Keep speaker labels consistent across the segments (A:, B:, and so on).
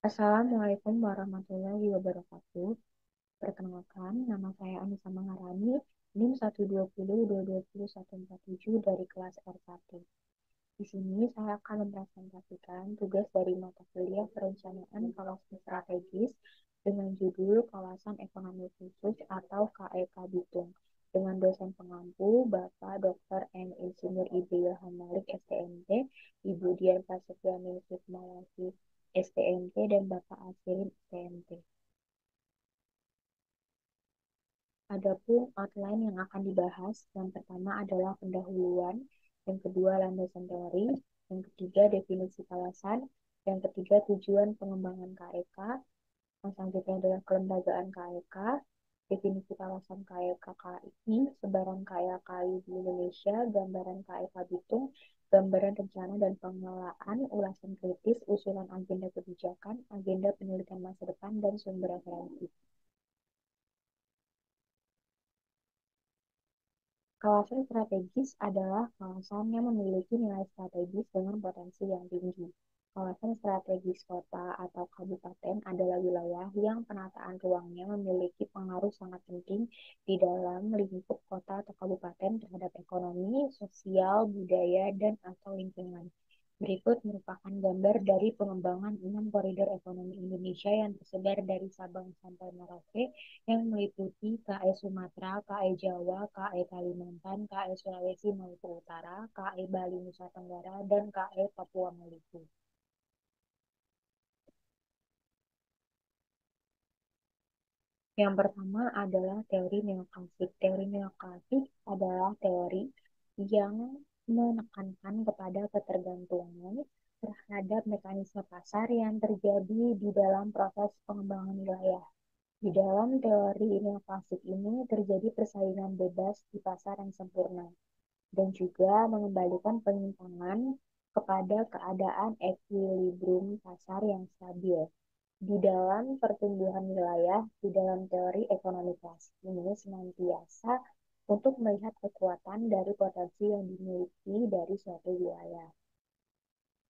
A: Assalamualaikum warahmatullahi wabarakatuh. Perkenalkan, nama saya Anissa Maharani, NIM 120220147 dari kelas R1. Di sini saya akan mempresentasikan tugas dari mata kuliah Perencanaan Kawasan Strategis dengan judul Kawasan Ekonomi Khusus atau KEK Bitung dengan dosen pengampu Bapak Dr. M. Insinyur Ibu Ilham Malik STMT, Ibu Dian Prasetyani Sukmawati STMT, dan Bapak Asirin STMT. Adapun outline yang akan dibahas, yang pertama adalah pendahuluan, yang kedua landasan teori, yang ketiga definisi kawasan, yang ketiga tujuan pengembangan KEK, yang selanjutnya adalah kelembagaan KEK, definisi kawasan KEK KI, sebaran KEK di Indonesia, gambaran KEK Bitung, gambaran rencana dan pengelolaan, ulasan kritis, usulan agenda kebijakan, agenda penelitian masa depan, dan sumber referensi. Kawasan strategis adalah kawasan yang memiliki nilai strategis dengan potensi yang tinggi. Kawasan strategis kota atau kabupaten adalah wilayah yang penataan ruangnya memiliki pengaruh sangat penting di dalam lingkup kota atau kabupaten terhadap ekonomi, sosial, budaya, dan atau lingkungan. Berikut merupakan gambar dari pengembangan 6 koridor ekonomi Indonesia yang tersebar dari Sabang sampai Merauke yang meliputi KE Sumatera, KE Jawa, KE Kalimantan, KE Sulawesi Maluku Utara, KE Bali Nusa Tenggara, dan KE Papua Maluku. Yang pertama adalah teori neoklasik. Teori neoklasik adalah teori yang menekankan kepada ketergantungan terhadap mekanisme pasar yang terjadi di dalam proses pengembangan wilayah. Di dalam teori neoklasik ini terjadi persaingan bebas di pasar yang sempurna dan juga mengembalikan penyimpangan kepada keadaan equilibrium pasar yang stabil. Di dalam pertumbuhan wilayah, di dalam teori ekonomi klasik ini senantiasa untuk melihat kekuatan dari potensi yang dimiliki dari suatu wilayah.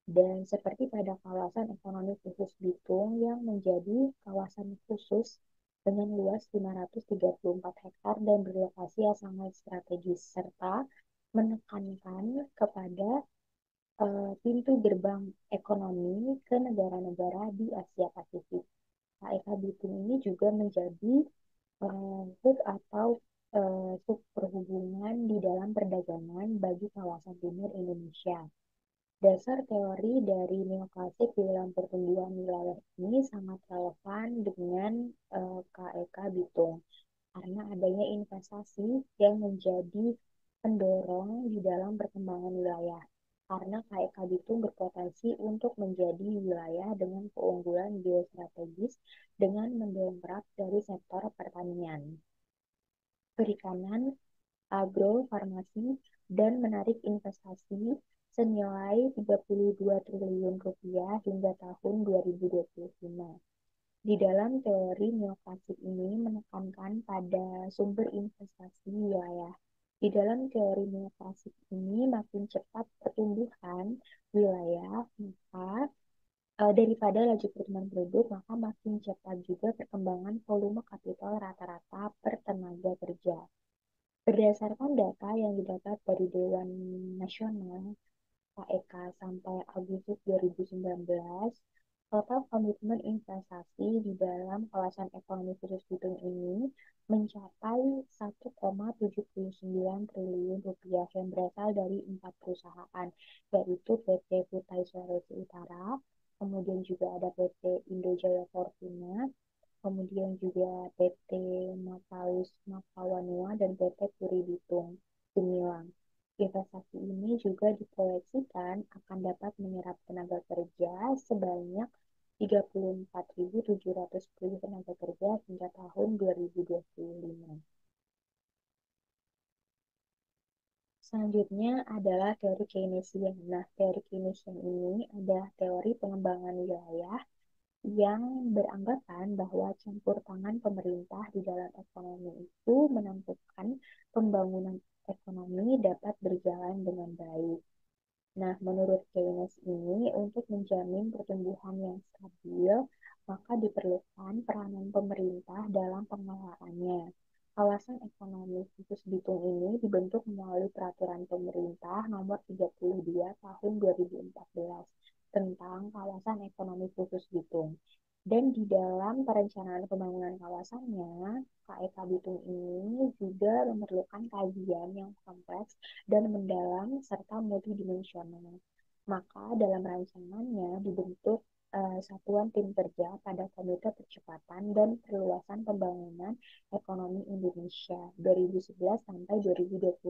A: Dan seperti pada kawasan ekonomi khusus Bitung yang menjadi kawasan khusus dengan luas 534 hektar dan berlokasi yang sangat strategis, serta menekankan kepada pintu gerbang ekonomi ke negara-negara di Asia Pasifik. KEK Bitung ini juga menjadi hub atau sub perhubungan di dalam perdagangan bagi kawasan timur Indonesia. Dasar teori dari neoklasik di dalam pertumbuhan wilayah ini sangat relevan dengan KEK Bitung karena adanya investasi yang menjadi pendorong di dalam perkembangan wilayah. Karena KEK Bitung berpotensi untuk menjadi wilayah dengan keunggulan geostrategis dengan mendongkrak dari sektor pertanian, perikanan, agrofarmasi, dan menarik investasi senilai 32 triliun rupiah hingga tahun 2025. Di dalam teori neoklasik ini menekankan pada sumber investasi wilayah. Di dalam teori neoklasik ini makin cepat pertumbuhan wilayah, maka daripada laju pertumbuhan penduduk, maka makin cepat juga perkembangan volume kapital rata-rata per tenaga kerja. Berdasarkan data yang didapat dari Dewan Nasional KEK sampai Agustus 2019, total komitmen investasi di dalam kawasan ekonomi khusus Bitung ini mencapai 1,79 triliun rupiah yang berasal dari 4 perusahaan, yaitu PT Kutai Sulawesi Utara, kemudian juga ada PT Indojaya Fortuna, kemudian juga PT Mapalus Makawanua, dan PT Puri Bitung Gemilang. Investasi ini juga diproyeksikan akan dapat menyerap tenaga kerja sebanyak 34.710 tenaga kerja hingga tahun 2025. Selanjutnya adalah teori Keynesian. Nah, teori Keynesian ini adalah teori pengembangan wilayah yang beranggapan bahwa campur tangan pemerintah di dalam ekonomi itu menentukan pembangunan ekonomi dapat berjalan dengan baik. Nah, menurut Keynes ini, untuk menjamin pertumbuhan yang stabil, maka diperlukan peranan pemerintah dalam pengelolaannya. Kawasan ekonomi khusus Bitung ini dibentuk melalui peraturan pemerintah nomor 32 tahun 2014 tentang kawasan ekonomi khusus Bitung. Dan di dalam perencanaan pembangunan kawasannya, KEK Bitung ini juga memerlukan kajian yang kompleks dan mendalam serta multidimensional. Maka dalam rancangannya dibentuk Satuan Tim Kerja pada Komite Percepatan dan Perluasan Pembangunan Ekonomi Indonesia 2011 sampai 2025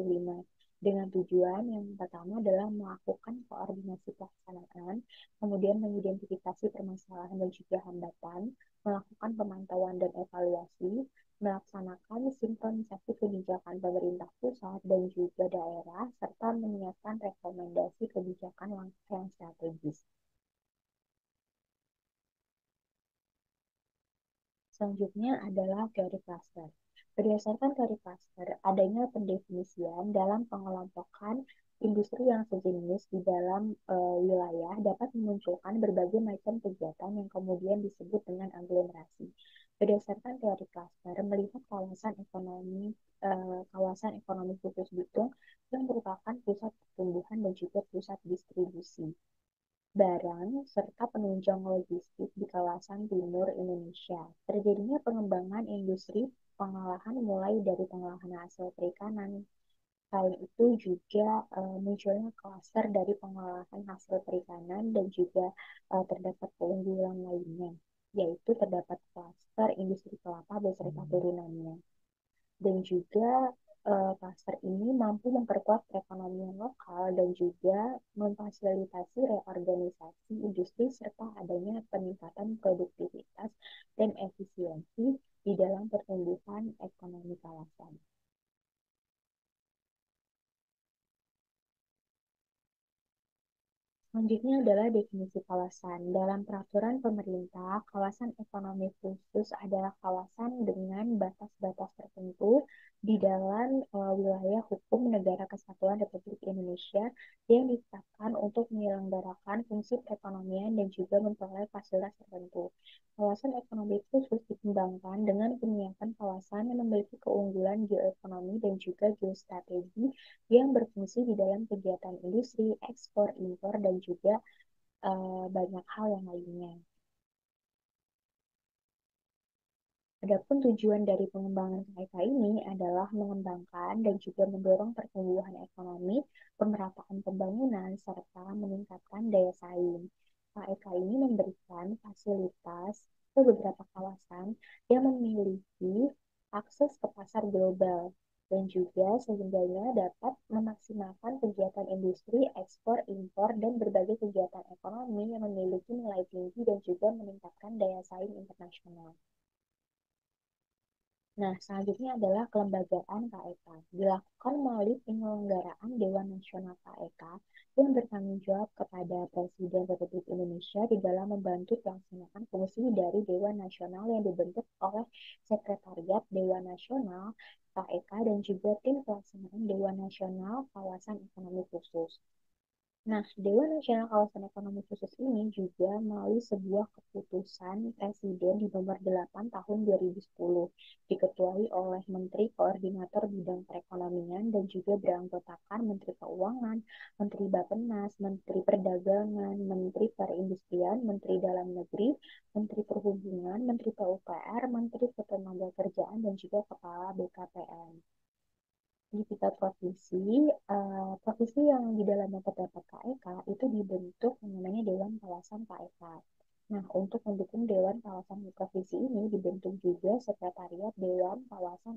A: dengan tujuan yang pertama adalah melakukan koordinasi pelaksanaan, kemudian mengidentifikasi permasalahan dan juga hambatan, melakukan pemantauan dan evaluasi, melaksanakan sinkronisasi kebijakan pemerintah pusat dan juga daerah, serta menyiapkan rekomendasi kebijakan langkah yang strategis. Selanjutnya adalah teori klaster. Berdasarkan teori klaster, adanya pendefinisian dalam pengelompokan industri yang sejenis di dalam wilayah dapat memunculkan berbagai macam kegiatan yang kemudian disebut dengan aglomerasi. Berdasarkan teori klaster, melihat kawasan ekonomi khusus Bitung yang merupakan pusat pertumbuhan dan juga pusat distribusi barang, serta penunjang logistik di kawasan timur Indonesia. Terjadinya pengembangan industri pengolahan mulai dari pengolahan hasil perikanan. Selain itu juga munculnya klaster dari pengolahan hasil perikanan dan juga terdapat keunggulan lainnya, yaitu terdapat klaster industri kelapa beserta turunannya dan juga pasar ini mampu memperkuat perekonomian lokal dan juga memfasilitasi reorganisasi industri serta adanya peningkatan produktivitas dan efisiensi di dalam pertumbuhan ekonomi kawasan. Selanjutnya adalah definisi kawasan. Dalam peraturan pemerintah, kawasan ekonomi khusus adalah kawasan dengan batas-batas tertentu di dalam wilayah hukum Negara Kesatuan Republik Indonesia yang ditetapkan untuk menyelenggarakan fungsi perekonomian dan juga memperoleh fasilitas tertentu. Kawasan ekonomi khusus dikembangkan dengan penyiapan kawasan yang memiliki keunggulan geoekonomi dan juga geostrategi yang berfungsi di dalam kegiatan industri, ekspor, impor, dan juga banyak hal yang lainnya. Adapun tujuan dari pengembangan KEK ini adalah mengembangkan dan juga mendorong pertumbuhan ekonomi, pemerataan pembangunan, serta meningkatkan daya saing. KEK ini memberikan fasilitas ke beberapa kawasan yang memiliki akses ke pasar global dan juga sehingga dapat memaksimalkan kegiatan industri, ekspor, impor, dan berbagai kegiatan ekonomi yang memiliki nilai tinggi dan juga meningkatkan daya saing internasional. Nah, selanjutnya adalah kelembagaan KEK. Dilakukan melalui penyelenggaraan Dewan Nasional KEK yang bertanggung jawab kepada Presiden Republik Indonesia di dalam membantu pelaksanaan fungsi dari Dewan Nasional yang dibentuk oleh Sekretariat Dewan Nasional KEK dan juga tim pelaksanaan Dewan Nasional Kawasan Ekonomi Khusus. Nah, Dewan Nasional Kawasan Ekonomi Khusus ini juga melalui sebuah keputusan Presiden di nomor 8 tahun 2010, diketuai oleh Menteri Koordinator Bidang Perekonomian dan juga beranggotakan Menteri Keuangan, Menteri Bappenas, Menteri Perdagangan, Menteri Perindustrian, Menteri Dalam Negeri, Menteri Perhubungan, Menteri PUPR, Menteri Ketenagakerjaan, dan juga Kepala BKPM di tingkat provinsi, provinsi yang di dalamnya terdapat KEK itu dibentuk yang namanya Dewan Kawasan KEK. Nah, untuk mendukung Dewan Kawasan Provinsi ini dibentuk juga Sekretariat Dewan Kawasan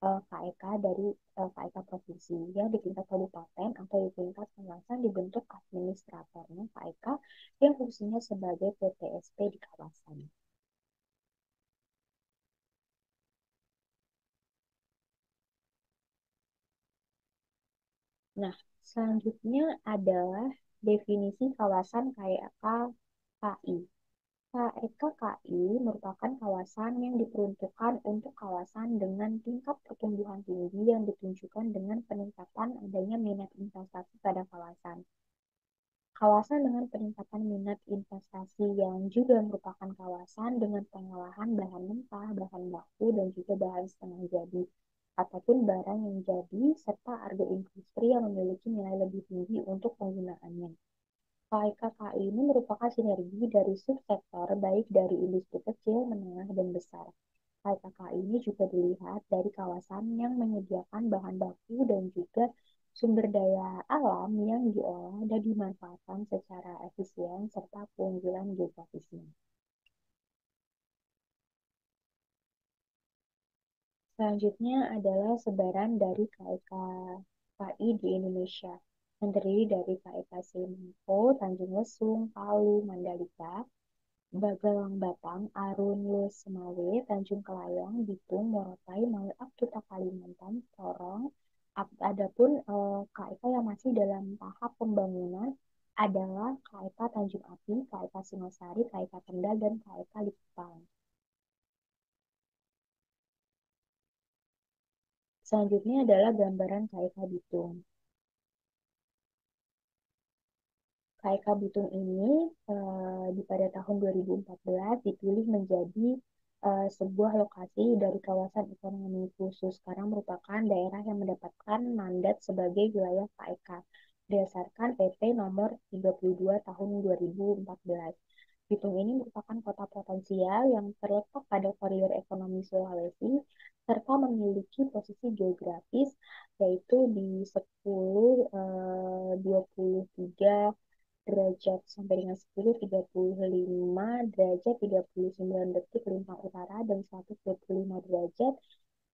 A: KEK dari KEK Provinsi yang di tingkat kabupaten atau di tingkat kawasan dibentuk administratornya KEK yang fungsinya sebagai PTSP di kawasan. Nah, selanjutnya adalah definisi kawasan KEK KI. KEK KI merupakan kawasan yang diperuntukkan untuk kawasan dengan tingkat pertumbuhan tinggi yang ditunjukkan dengan peningkatan adanya minat investasi pada kawasan. Kawasan dengan peningkatan minat investasi yang juga merupakan kawasan dengan pengolahan bahan mentah, bahan baku, dan juga bahan setengah jadi, ataupun barang yang jadi, serta argo industri yang memiliki nilai lebih tinggi untuk penggunaannya. KKI ini merupakan sinergi dari subsektor baik dari industri kecil, menengah, dan besar. KKI ini juga dilihat dari kawasan yang menyediakan bahan baku dan juga sumber daya alam yang diolah dan dimanfaatkan secara efisien serta keunggulan geografisnya. Selanjutnya adalah sebaran dari KKI di Indonesia, yang terdiri dari KKI Semangko, Tanjung Lesung, Palu, Mandalika, Bagalang Batang, Arun, Lus, Semawe, Tanjung Kelayang, Bitung, Morotai, Malaktuta, Kalimantan, Sorong. Adapun KIK yang masih dalam tahap pembangunan adalah KIK Tanjung Api, KIK Singosari, KIK Kendal, dan KIK Likupang. Selanjutnya adalah gambaran KIK Bitung. KIK Bitung ini pada tahun 2014 dipilih menjadi sebuah lokasi dari kawasan ekonomi khusus karena merupakan daerah yang mendapatkan mandat sebagai wilayah KIK berdasarkan PP nomor 32 tahun 2014. Bitung ini merupakan kota potensial yang terletak pada koridor ekonomi Sulawesi serta memiliki posisi geografis yaitu di 10-23 derajat sampai dengan 10:35 derajat 39 detik lintang utara dan 125 derajat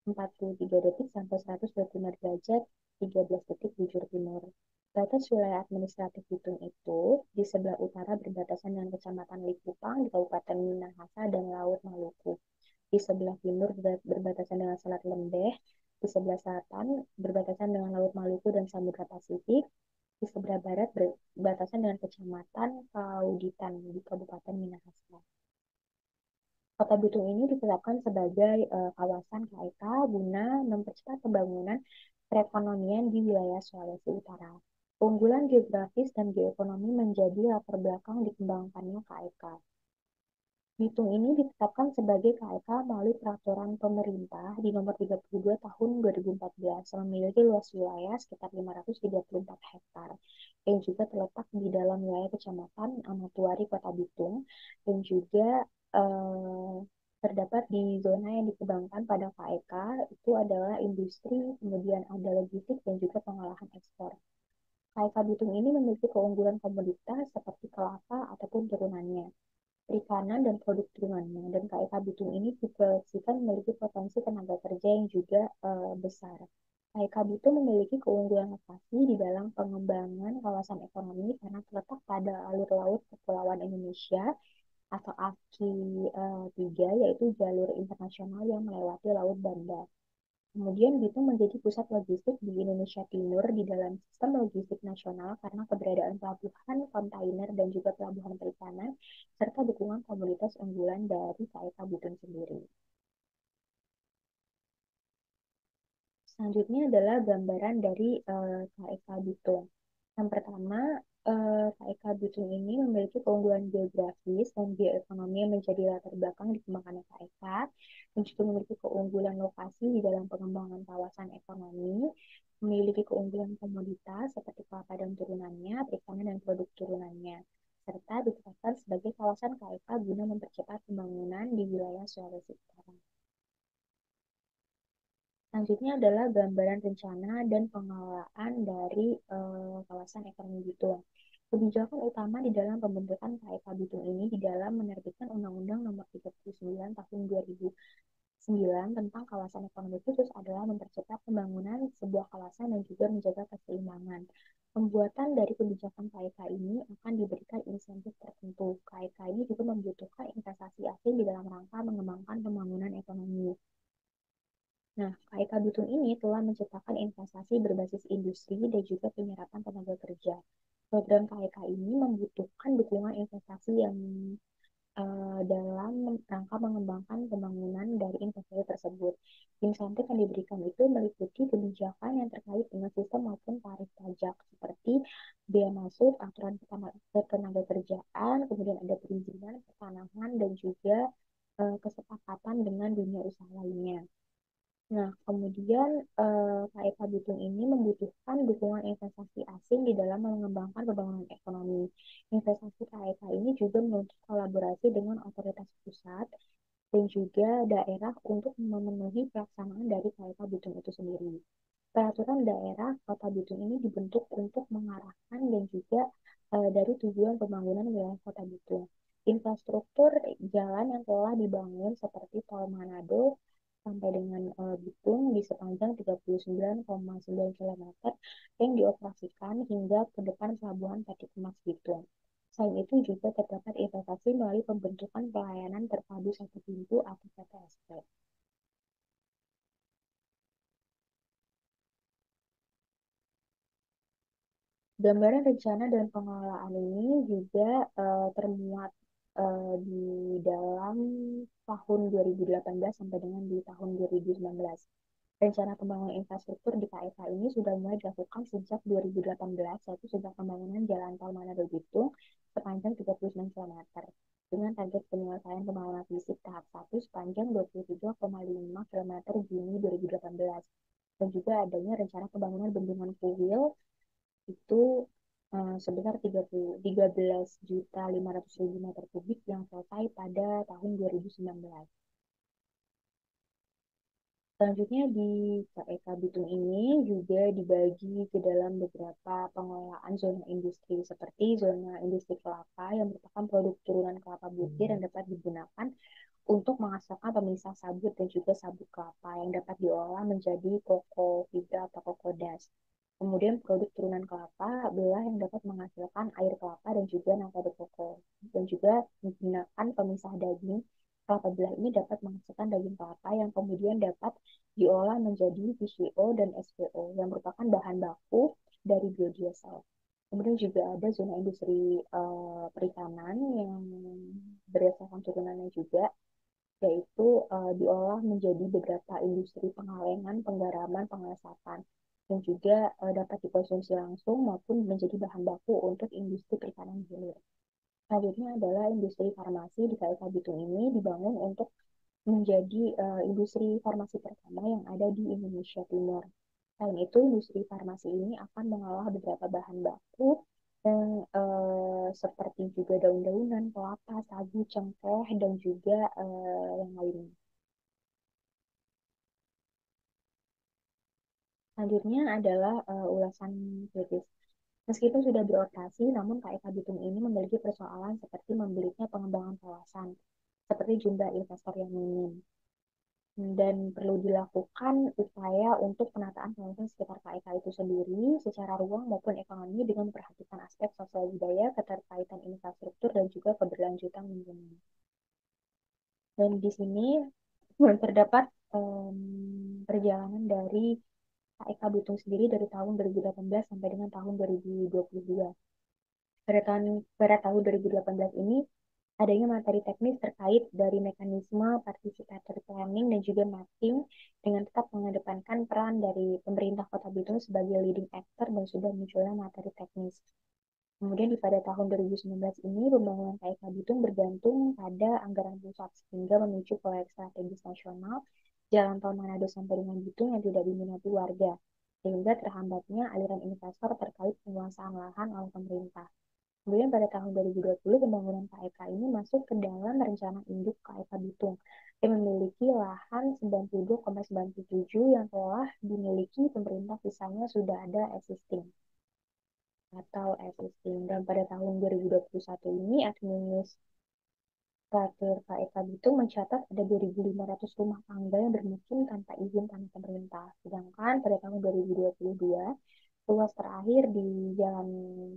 A: 43 detik sampai 125 derajat 13 detik bujur timur. Batas wilayah administratif Bitung itu di sebelah utara berbatasan dengan Kecamatan Likupang di Kabupaten Minahasa dan Laut Maluku. Di sebelah timur berbatasan dengan Selat Lembeh, di sebelah selatan berbatasan dengan Laut Maluku dan Samudra Pasifik, di sebelah barat berbatasan dengan Kecamatan Kauditan di Kabupaten Minahasa. Kota Bitung ini ditetapkan sebagai kawasan KIK guna mempercepat pembangunan perekonomian di wilayah Sulawesi Utara. Keunggulan geografis dan geoekonomi menjadi latar belakang dikembangkannya KIK. Bitung ini ditetapkan sebagai KIK melalui peraturan pemerintah di nomor 32 tahun 2014 yang memiliki luas wilayah sekitar 534 hektar yang juga terletak di dalam wilayah Kecamatan Amatuari, Kota Bitung dan juga eh, terdapat di zona yang dikembangkan pada KIK itu adalah industri, kemudian ada logistik dan juga pengolahan ekspor. KIK Bitung ini memiliki keunggulan komoditas seperti kelapa ataupun turunannya perikanan dan produk turunannya. Dan KIK Bitung ini diproyeksikan memiliki potensi tenaga kerja yang juga besar. KIK Bitung memiliki keunggulan lokasi di dalam pengembangan kawasan ekonomi karena terletak pada alur laut Kepulauan Indonesia atau AKI 3, yaitu jalur internasional yang melewati Laut Banda. Kemudian Bitung menjadi pusat logistik di Indonesia Timur di dalam sistem logistik nasional karena keberadaan pelabuhan kontainer dan juga pelabuhan perikanan serta dukungan komoditas unggulan dari KIK Bitung sendiri. Selanjutnya adalah gambaran dari KIK Bitung. Yang pertama, KIK Bitung ini memiliki keunggulan geografis dan geoekonomi yang menjadi latar belakang dikembangkannya KIK, dan juga memiliki keunggulan lokasi di dalam pengembangan kawasan ekonomi, memiliki keunggulan komoditas seperti kelapa dan turunannya, perikanan dan produk turunannya, serta ditetapkan sebagai kawasan KIK guna mempercepat pembangunan di wilayah Sulawesi Utara. Selanjutnya adalah gambaran rencana dan pengelolaan dari kawasan ekonomi Bitung. Kebijakan utama di dalam pembentukan KIK Bitung ini di dalam menerbitkan Undang-Undang Nomor 39 Tahun 2009 tentang kawasan ekonomi khusus adalah mempercepat pembangunan sebuah kawasan dan juga menjaga keseimbangan. Pembuatan dari kebijakan KIK ini akan diberikan insentif tertentu. KIK ini juga membutuhkan investasi asing di dalam rangka mengembangkan pembangunan ekonomi. Nah, KIK Bitung ini telah menciptakan investasi berbasis industri dan juga penyerapan tenaga kerja. Program KIK ini membutuhkan dukungan investasi yang dalam rangka mengembangkan pembangunan dari investasi tersebut. Insentif yang diberikan itu meliputi kebijakan yang terkait dengan sistem maupun tarif pajak seperti bea masuk, aturan ketenaga kerjaan, kemudian ada perizinan, pertanahan, dan juga kesepakatan dengan dunia usaha lainnya. Nah, kemudian KEK Bitung ini membutuhkan dukungan investasi asing di dalam mengembangkan pembangunan ekonomi. Investasi KEK ini juga menuntut kolaborasi dengan otoritas pusat dan juga daerah untuk memenuhi pelaksanaan dari KEK Bitung itu sendiri. Peraturan daerah Kota Bitung ini dibentuk untuk mengarahkan dan juga dari tujuan pembangunan wilayah Kota Bitung. Infrastruktur jalan yang telah dibangun seperti Tol Manado sampai dengan Bitung di sepanjang 39,9 kilometer yang dioperasikan hingga ke depan Pelabuhan Peti Kemas Bitung. Selain itu juga terdapat investasi melalui pembentukan pelayanan terpadu satu pintu atau PTSP. Gambaran rencana dan pengelolaan ini juga termuat di dalam tahun 2018 sampai dengan di tahun 2019. Rencana pembangunan infrastruktur di KEK ini sudah mulai dilakukan sejak 2018, yaitu sejak pembangunan Jalan Tol Manado Bitung sepanjang 39 kilometer dengan target penyelesaian pembangunan fisik tahap 1 sepanjang 23,5 kilometer Juni 2018. Dan juga adanya rencana pembangunan bendungan Kuil itu sebesar 13.500.000 meter kubik yang selesai pada tahun 2019. Selanjutnya di KEK Bitung ini juga dibagi ke dalam beberapa pengelolaan zona industri seperti zona industri kelapa yang merupakan produk turunan kelapa butir yang dapat digunakan untuk menghasilkan pemisah sabut dan juga sabut kelapa yang dapat diolah menjadi koko fibra atau koko das. Kemudian produk turunan kelapa belah yang dapat menghasilkan air kelapa dan juga nangka de coco. Dan juga menggunakan pemisah daging. Kelapa belah ini dapat menghasilkan daging kelapa yang kemudian dapat diolah menjadi VCO dan SVO yang merupakan bahan baku dari biodiesel. Kemudian juga ada zona industri perikanan yang berdasarkan turunannya juga, yaitu diolah menjadi beberapa industri pengalengan, penggaraman, pengasapan, dan juga dapat dikonsumsi langsung maupun menjadi bahan baku untuk industri perikanan hilir. Selanjutnya adalah industri farmasi di KLK Bitung ini dibangun untuk menjadi industri farmasi pertama yang ada di Indonesia Timur. Selain itu, industri farmasi ini akan mengolah beberapa bahan baku yang seperti juga daun-daunan, kelapa, sagu, cengkeh, dan juga yang lainnya. Selanjutnya adalah ulasan kritis. Meskipun sudah beroperasi, namun KEK Bitung ini memiliki persoalan seperti membelitnya pengembangan kawasan, seperti jumlah investor yang minim. Dan perlu dilakukan upaya untuk penataan kawasan sekitar KEK itu sendiri secara ruang maupun ekonomi dengan memperhatikan aspek sosial budaya, keterkaitan infrastruktur, dan juga keberlanjutan lingkungan. Dan di sini terdapat perjalanan dari KEK Bitung sendiri dari tahun 2018 sampai dengan tahun 2022. Pada tahun 2018 ini adanya materi teknis terkait dari mekanisme participatory planning dan juga mapping dengan tetap mengedepankan peran dari pemerintah Kota Bitung sebagai leading actor dan sudah munculnya materi teknis. Kemudian pada tahun 2019 ini pembangunan KEK Bitung bergantung pada anggaran pusat sehingga memicu proyek strategis nasional Jalan Tol Manado sampai dengan Bitung yang tidak diminati warga sehingga terhambatnya aliran investor terkait penguasaan lahan oleh pemerintah. Kemudian pada tahun 2020 pembangunan KEK ini masuk ke dalam rencana induk KEK Bitung yang memiliki lahan 92,97 yang telah dimiliki pemerintah, sisanya sudah ada existing atau existing. Dan pada tahun 2021 ini administrator KEK Bitung mencatat ada 2.500 rumah tangga yang bermukim tanpa izin tanah pemerintah. Sedangkan pada tahun 2022 ruas terakhir di Jalan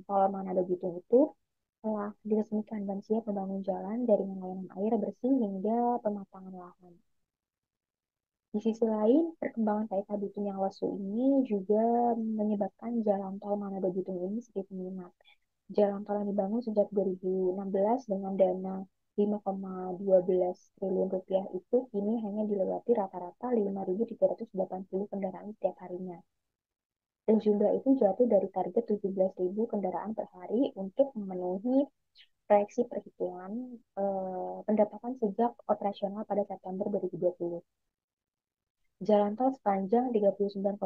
A: Tol Manado Bitung itu telah diresmikan dan siap membangun jalan, jaringan layanan air bersih hingga pematangan lahan. Di sisi lain, perkembangan KEK Bitung yang lesu ini juga menyebabkan jalan tol Manado Bitung ini sedikit minat. Jalan tol yang dibangun sejak 2016 dengan dana 5,12 triliun rupiah itu kini hanya dilewati rata-rata 5.380 kendaraan setiap harinya. Dan jumlah itu jatuh dari target 17.000 kendaraan per hari untuk memenuhi proyeksi perhitungan pendapatan sejak operasional pada September 2020. Jalan tol sepanjang 39,8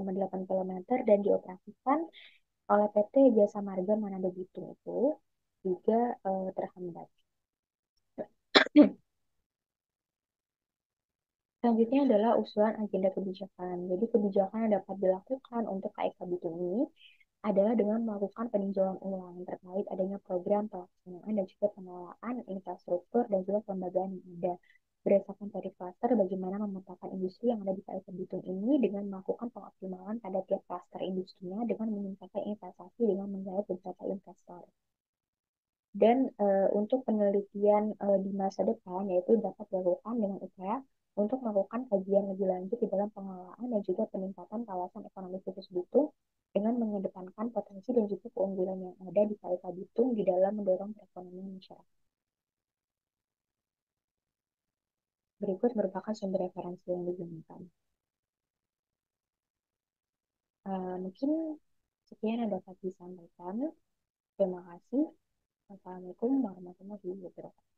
A: kilometer dan dioperasikan oleh PT Jasa Marga Manado Bitung itu juga terhambat. Selanjutnya adalah usulan agenda kebijakan. Jadi kebijakan yang dapat dilakukan untuk KEK Bitung ini adalah dengan melakukan peninjauan ulang terkait adanya program pelaksanaan dan juga pengelolaan infrastruktur dan juga kelembagaan yang ada. Berdasarkan dari klaster, bagaimana memetakan industri yang ada di KEK Bitung ini dengan melakukan pengoptimalan pada tiap klaster industrinya dengan meningkatkan investasi dengan menggait beberapa investor. Dan untuk penelitian di masa depan, yaitu dapat dilakukan dengan upaya untuk melakukan kajian lebih lanjut di dalam pengelolaan dan juga peningkatan kawasan ekonomi khusus Bitung dengan mengedepankan potensi dan juga keunggulan yang ada di KIK Bitung di dalam mendorong perekonomian masyarakat. Berikut merupakan sumber referensi yang digunakan. Mungkin sekian yang dapat disampaikan. Terima kasih. Assalamualaikum warahmatullahi wabarakatuh.